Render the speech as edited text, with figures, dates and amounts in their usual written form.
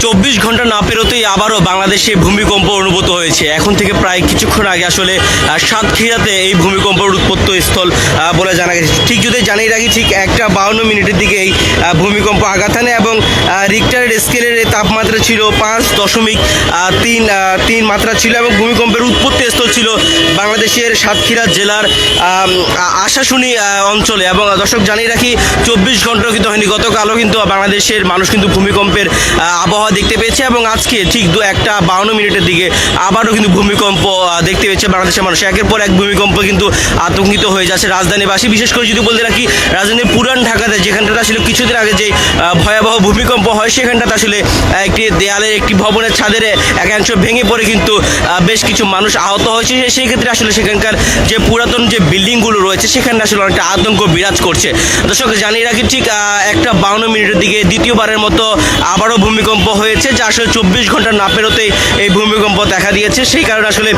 24 ঘন্টা না পেরোতেই আবারও বাংলাদেশে ভূমিকম্প অনুভূত হয়েছে। এখন থেকে প্রায় কিছুক্ষণ আগে আসলে সাতক্ষীরাতে এই ভূমিকম্পের উৎপত্তি স্থল বলে জানা গেছে। ঠিক যদি জানিয়ে রাখি, ঠিক 1:52 দিকে এই ভূমিকম্প আঘাত হানে এবং রিক্টারের স্কেলের তাপমাত্রা ছিল 5.3 মাত্রা ছিল এবং ভূমিকম্পের উৎপত্তি স্থল ছিল বাংলাদেশের সাতক্ষীরা জেলার আশাশুনি অঞ্চলে। এবং দর্শক জানিয়ে রাখি, 24 ঘন্টাও কিন্তু হয়নি, গতকালও কিন্তু বাংলাদেশের মানুষ কিন্তু ভূমিকম্পের আবহাওয়া দেখতে পেয়েছে এবং আজকে ঠিক 1:52 দিকে আবারও কিন্তু ভূমিকম্প দেখতে পেয়েছে বাংলাদেশের মানুষ। একের পর এক ভূমিকম্প কিন্তু আতঙ্কিত হয়ে যাচ্ছে রাজধানীবাসী। বিশেষ করে যদি বলতে রাখি, রাজধানীর পুরান ঢাকাতে যেখানটাতে আসলে কিছুদিন আগে যে ভয়াবহ ভূমিকম্প হয়, সেখানটাতে আসলে একটি দেয়ালের একটি ভবনের ছাদের একাংশ ভেঙে পড়ে কিন্তু বেশ কিছু মানুষ আহত হয়েছে। সেই ক্ষেত্রে আসলে সেখানকার যে পুরাতন যে বিল্ডিংগুলো রয়েছে সেখানে আসলে অনেকটা আতঙ্ক বিরাজ করছে। দর্শক জানিয়ে রাখি, ঠিক 1:52 দিকে দ্বিতীয়বারের মতো আবারও ভূমিকম্প হয়েছে, যা আসলে 24 ঘন্টা না পেরোতেই এই ভূমিকম্প দেখা দিয়েছে। সেই কারণে আসলে